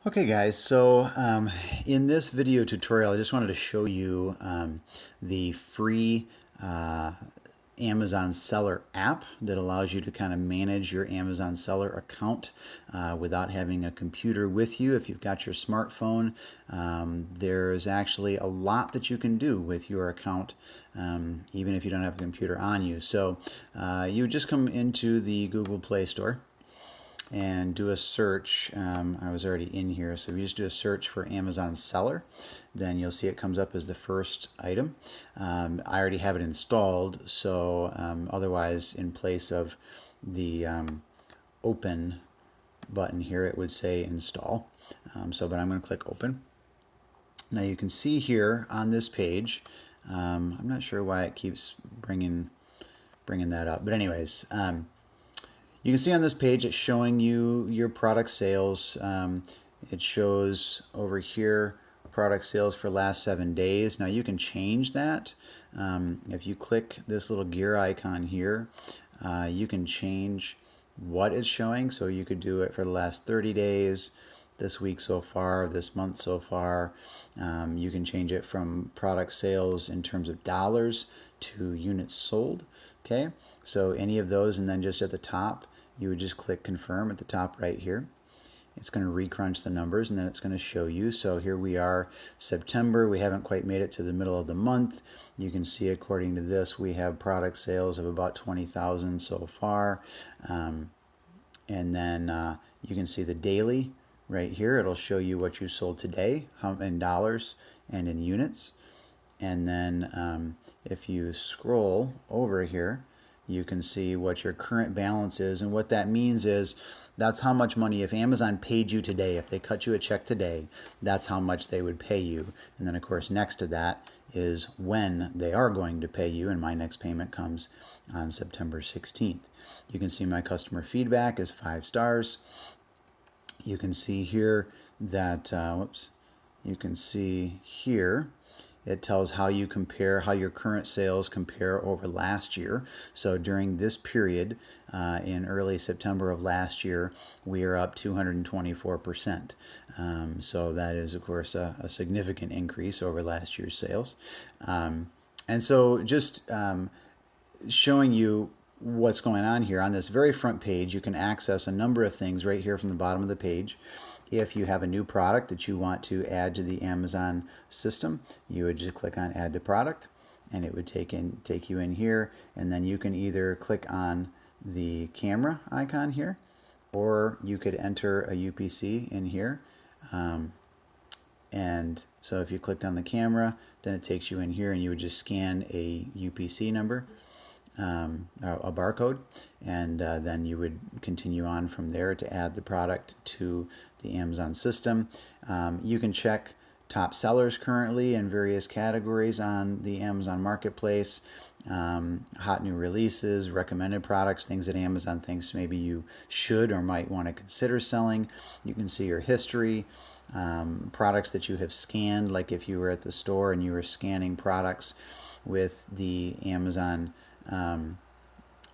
Okay guys, so in this video tutorial I just wanted to show you the free Amazon Seller app that allows you to kind of manage your Amazon Seller account without having a computer with you. If you've got your smartphone, there's actually a lot that you can do with your account even if you don't have a computer on you. So you would just come into the Google Play Store and do a search. I was already in here, so if you just do a search for Amazon Seller, then you'll see it comes up as the first item. I already have it installed, so otherwise in place of the open button here, it would say install. But I'm going to click open. Now you can see here on this page, I'm not sure why it keeps bringing that up, but anyways, you can see on this page it's showing you your product sales. It shows over here product sales for last 7 days. Now you can change that. If you click this little gear icon here, you can change what it's showing. So you could do it for the last 30 days, this week so far, this month so far. You can change it from product sales in terms of dollars to units sold. Okay, so any of those, and then just at the top you would just click confirm at the top right here. It's going to recrunch the numbers and then it's going to show you. So here we are, September. We haven't quite made it to the middle of the month. You can see according to this we have product sales of about 20,000 so far. And then you can see the daily right here. It'll show you what you sold today in dollars and in units. And then if you scroll over here, you can see what your current balance is. And what that means is that's how much money, if Amazon paid you today, if they cut you a check today, that's how much they would pay you. And then of course next to that is when they are going to pay you, and my next payment comes on September 16th. You can see my customer feedback is 5 stars. You can see here that, you can see here it tells how you compare, how your current sales compare over last year. So during this period, in early September of last year, we are up 224%. So that is, of course, a significant increase over last year's sales. And so just showing you what's going on here. On this very front page, you can access a number of things right here from the bottom of the page. If you have a new product that you want to add to the Amazon system, you would just click on add to product and it would take you in here, and then you can either click on the camera icon here or you could enter a UPC in here. And so if you clicked on the camera, then it takes you in here and you would just scan a UPC number, a barcode, and then you would continue on from there to add the product to the Amazon system. You can check top sellers currently in various categories on the Amazon Marketplace, hot new releases, recommended products, things that Amazon thinks maybe you should or might want to consider selling. You can see your history, products that you have scanned, like if you were at the store and you were scanning products with the Amazon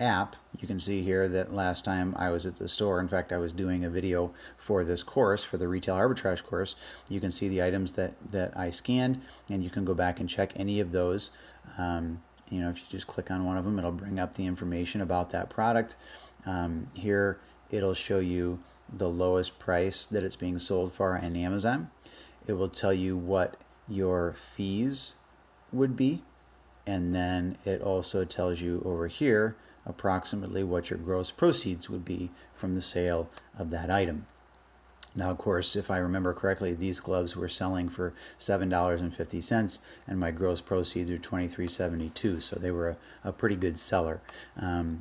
app. You can see here that last time I was at the store, in fact I was doing a video for this course, for the retail arbitrage course, you can see the items that I scanned, and you can go back and check any of those. You know, if you just click on one of them, it'll bring up the information about that product. Here it'll show you the lowest price that it's being sold for on Amazon. It will tell you what your fees would be, and then it also tells you over here approximately what your gross proceeds would be from the sale of that item. Now, of course, if I remember correctly, these gloves were selling for $7.50, and my gross proceeds are $23.72, so they were a pretty good seller.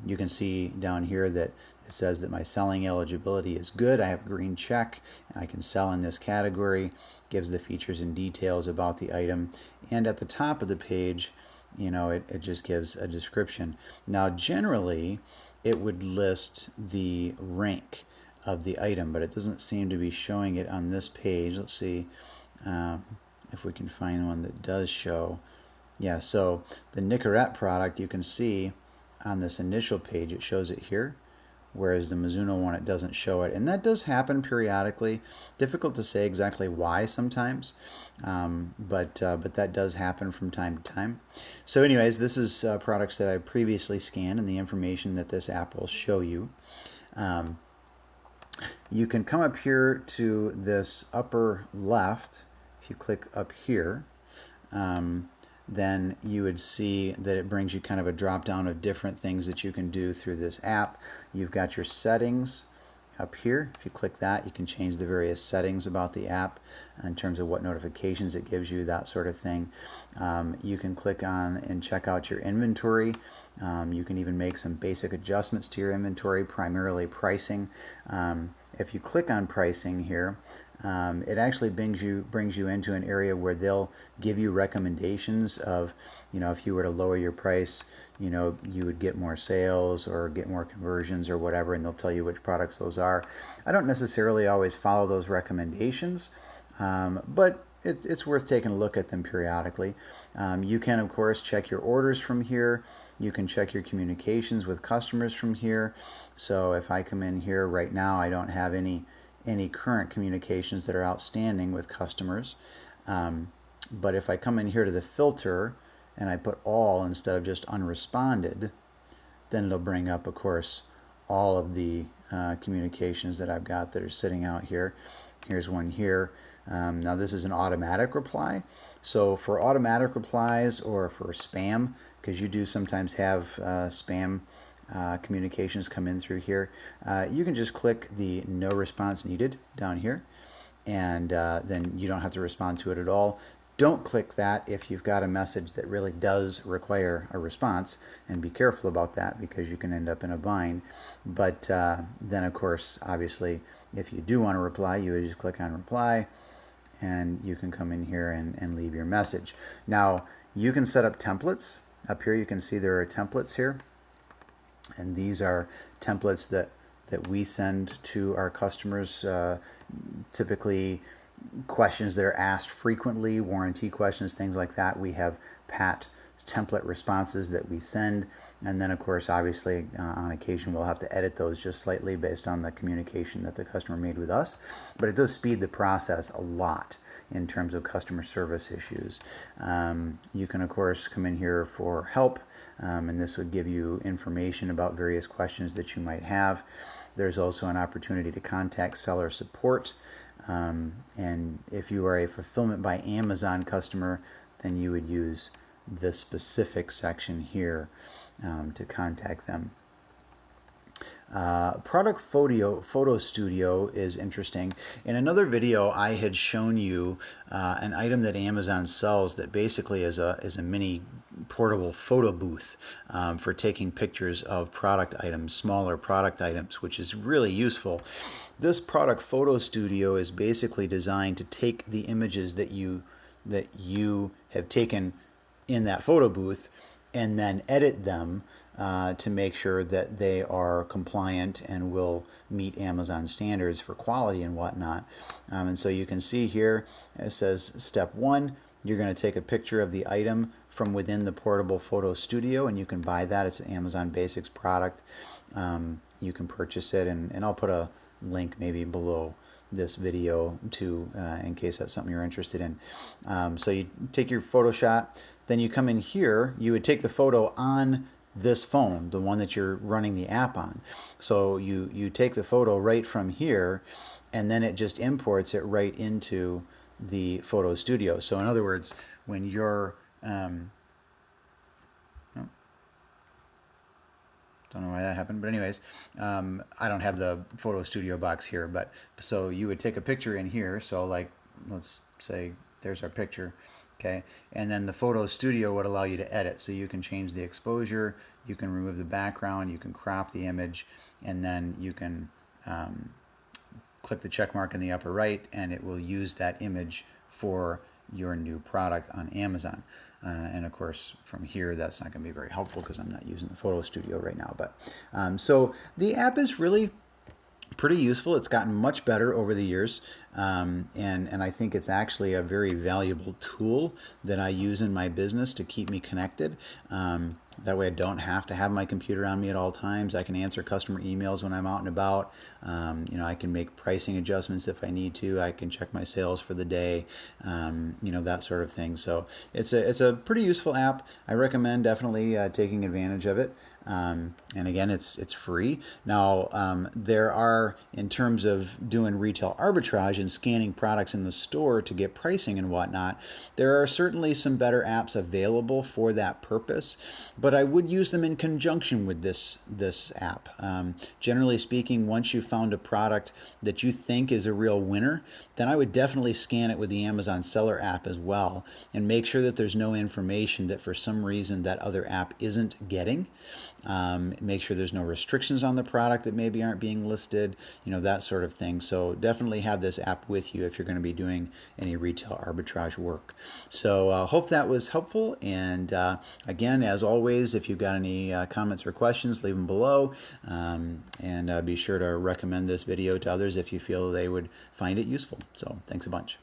You can see down here that it says that my selling eligibility is good. I have a green check. I can sell in this category. Gives the features and details about the item. And at the top of the page, you know, it just gives a description. Now, generally, it would list the rank of the item, but it doesn't seem to be showing it on this page. Let's see if we can find one that does show. Yeah, so the Nicorette product, you can see on this initial page, it shows it here. whereas the Mizuno one, it doesn't show it. And that does happen periodically. Difficult to say exactly why sometimes, but that does happen from time to time. So anyways, this is products that I previously scanned and the information that this app will show you. You can come up here to this upper left. If you click up here, then you would see that it brings you kind of a drop down of different things that you can do through this app. You've got your settings up here. If you click that, you can change the various settings about the app in terms of what notifications it gives you, that sort of thing. You can click on and check out your inventory. You can even make some basic adjustments to your inventory, primarily pricing. If you click on pricing here, it actually brings you into an area where they'll give you recommendations of, if you were to lower your price, you would get more sales or get more conversions or whatever, and they'll tell you which products those are. I don't necessarily always follow those recommendations, but it's worth taking a look at them periodically. You can, of course, check your orders from here. You can check your communications with customers from here. So if I come in here right now, I don't have any current communications that are outstanding with customers. But if I come in here to the filter and I put all instead of just unresponded, then it'll bring up, of course, all of the communications that I've got that are sitting out here. Here's one here. Now this is an automatic reply. So for automatic replies or for spam, because you do sometimes have spam communications come in through here, you can just click the no response needed down here, and then you don't have to respond to it at all. Don't click that if you've got a message that really does require a response, and be careful about that because you can end up in a bind. But then, of course, obviously, if you do want to reply, you would just click on reply, and you can come in here and leave your message. Now, you can set up templates. Up here, you can see there are templates here, and these are templates that we send to our customers, typically questions that are asked frequently, warranty questions, things like that. We have pat template responses that we send, and then of course obviously on occasion we'll have to edit those just slightly based on the communication that the customer made with us, but it does speed the process a lot in terms of customer service issues. You can of course come in here for help, and this would give you information about various questions that you might have. There's also an opportunity to contact seller support, and if you are a Fulfillment by Amazon customer, then you would use this specific section here to contact them. Product Photo Studio is interesting. In another video, I had shown you an item that Amazon sells that basically is a mini portable photo booth for taking pictures of product items, smaller product items, which is really useful. This Product Photo Studio is basically designed to take the images that you have taken in that photo booth and then edit them to make sure that they are compliant and will meet Amazon standards for quality and whatnot. And so you can see here it says step 1, you're going to take a picture of the item from within the Portable Photo Studio, and you can buy that. It's an Amazon Basics product. You can purchase it, and I'll put a link maybe below this video too, in case that's something you're interested in. So you take your photo shot, then you come in here, you would take the photo on this phone, the one that you're running the app on. So you take the photo right from here, and then it just imports it right into the photo studio. So in other words, when you're don't know why that happened, but anyways, I don't have the photo studio box here, but so you would take a picture in here. So like, let's say there's our picture, okay? And then the photo studio would allow you to edit. So you can change the exposure, you can remove the background, you can crop the image, and then you can click the check mark in the upper right, and it will use that image for your new product on Amazon. And of course, from here, that's not going to be very helpful because I'm not using the photo studio right now. But so the app is really pretty useful. It's gotten much better over the years. And I think it's actually a very valuable tool that I use in my business to keep me connected. That way I don't have to have my computer on me at all times. I can answer customer emails when I'm out and about. I can make pricing adjustments if I need to. I can check my sales for the day, that sort of thing. So it's a pretty useful app. I recommend definitely taking advantage of it. And again, it's free. Now, there are, in terms of doing retail arbitrage and scanning products in the store to get pricing and whatnot, there are certainly some better apps available for that purpose, but I would use them in conjunction with this app. Generally speaking, once you've found a product that you think is a real winner, then I would definitely scan it with the Amazon Seller app as well and make sure that there's no information that for some reason that other app isn't getting. Make sure there's no restrictions on the product that maybe aren't being listed, that sort of thing. So definitely have this app with you if you're going to be doing any retail arbitrage work. So hope that was helpful. And again, as always, if you've got any comments or questions, leave them below. And be sure to recommend this video to others if you feel they would find it useful. So thanks a bunch.